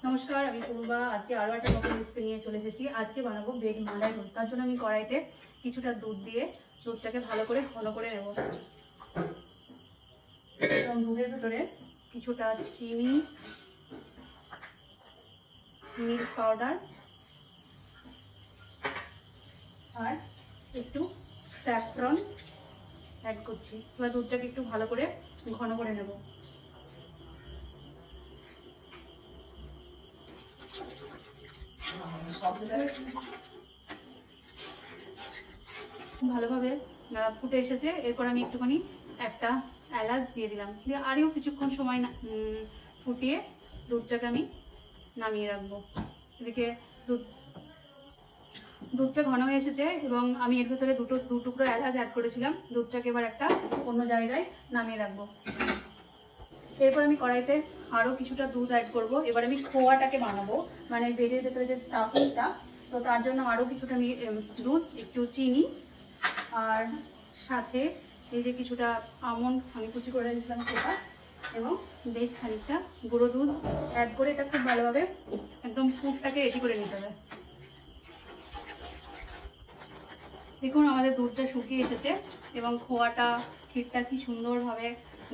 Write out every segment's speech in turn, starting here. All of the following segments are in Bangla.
নমস্কার, আমি পূর্বা। আজকে আরও একটা নতুন রেসিপি নিয়ে চলে এসেছি। আজকে বানাবো ব্রেড মালাই রোল। তার জন্য আমি কড়াইতে কিছুটা দুধ দিয়ে দুধটাকে ভালো করে ঘন করে নেব এবং দুধের ভেতরে কিছুটা চিনি, মিল্ক পাউডার আর একটু স্যাফরন অ্যাড করছি। এবার দুধটাকে একটু ভালো করে ঘন করে নেব। ভালোভাবে ফুটে এসেছে। এরপর আমি একটুখানি একটা এলাচ দিয়ে দিলাম, দিয়ে আরও কিছুক্ষণ সময় ফুটিয়ে দুধটাকে আমি নামিয়ে রাখবো। এদিকে দুধটা ঘন হয়ে এসেছে এবং আমি এর ভেতরে দু টুকরো এলাচ অ্যাড করেছিলাম। দুধটাকে এবার একটা অন্য জায়গায় নামিয়ে রাখবো। এরপর আমি কড়াইতে আরও কিছুটা দুধ অ্যাড করব। এবার আমি খোয়াটাকে বানাবো, মানে ব্রেডের ভেতরে যে স্টাফিংটা, তো তার জন্য আরও কিছুটা দুধ, একটু চিনি আর সাথে এই যে কিছুটা আমন্ড আমি কুচি করে রেখেছিলাম সেটা, এবং বেশ খানিকটা গুঁড়ো দুধ অ্যাড করে এটা খুব ভালোভাবে একদম পুরটাকে রেডি করে নিতে হবে। দেখুন আমাদের দুধটা শুকিয়ে এসেছে এবং খোয়াটা ক্ষীরটা কি সুন্দরভাবে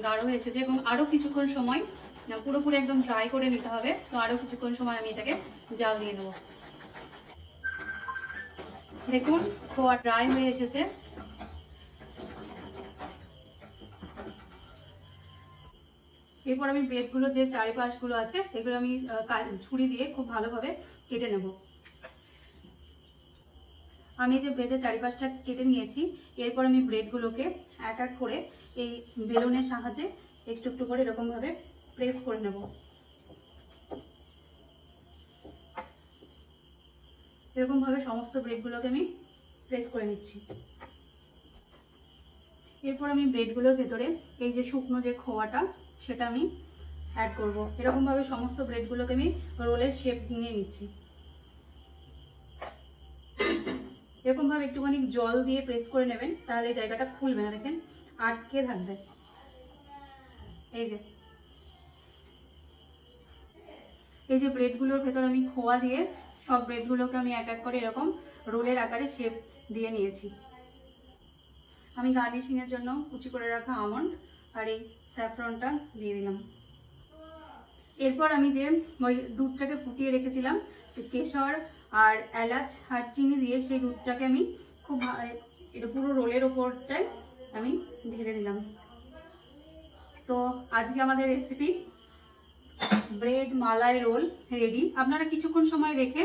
গাঢ় হয়ে এসেছে, এবং আরও কিছুক্ষণ সময় পুরোপুরি একদম ড্রাই করে নিতে হবে। তো আরও কিছুক্ষণ সময় আমি এটাকে জাল দিয়ে নেব। দেখুন খোয়া ড্রাই হয়ে এসেছে। এরপর আমি ব্রেডগুলো যে চারিপাশগুলো আছে এগুলো আমি ছুরি দিয়ে খুব ভালোভাবে কেটে নেব। আমি যে ব্রেডের চারিপাশটা কেটে নিয়েছি, এরপর আমি ব্রেডগুলোকে এক এক করে এই বেলুনের সাহায্যে একটু একটু করে এরকমভাবে প্রেস করে নেব। এরকমভাবে সমস্ত ব্রেডগুলোকে আমি প্রেস করে নিচ্ছি। এরপর আমি ব্রেডগুলোর ভেতরে এই যে শুকনো যে খোয়াটা সেটা আমি অ্যাড করব। এরকমভাবে সমস্ত ব্রেডগুলোকে আমি রোলের শেপ নিয়ে নিচ্ছি। এরকমভাবে একটুখানি জল দিয়ে প্রেস করে নেবেন, তাহলে জায়গাটা খুলবে না, দেখেন আটকে থাকবে। এই যে ব্রেডগুলোর ভেতর আমি খোয়া দিয়ে সব ব্রেডগুলোকে আমি এক এক করে এরকম রোলের আকারে শেপ দিয়ে নিয়েছি। আমি গার্নিশিংয়ের জন্য কুচি করে রাখা আমন্ড আর এই স্যাফরনটা দিয়ে দিলাম। এরপর আমি যে ওই দুধটাকে ফুটিয়ে রেখেছিলাম, সে কেশর আর এলাচ আর চিনি দিয়ে সেই দুধটাকে আমি খুব এটা পুরো রোলের ওপরটায় আমি ঢেলে দিলাম। তো আজকে আমাদের রেসিপি ব্রেড মালাই রোল রেডি। আপনারা কিছুক্ষণ সময় রেখে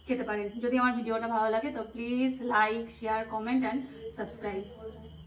খেতে পারেন। যদি আমার ভিডিওটা ভালো লাগে তো please like, share, comment and subscribe.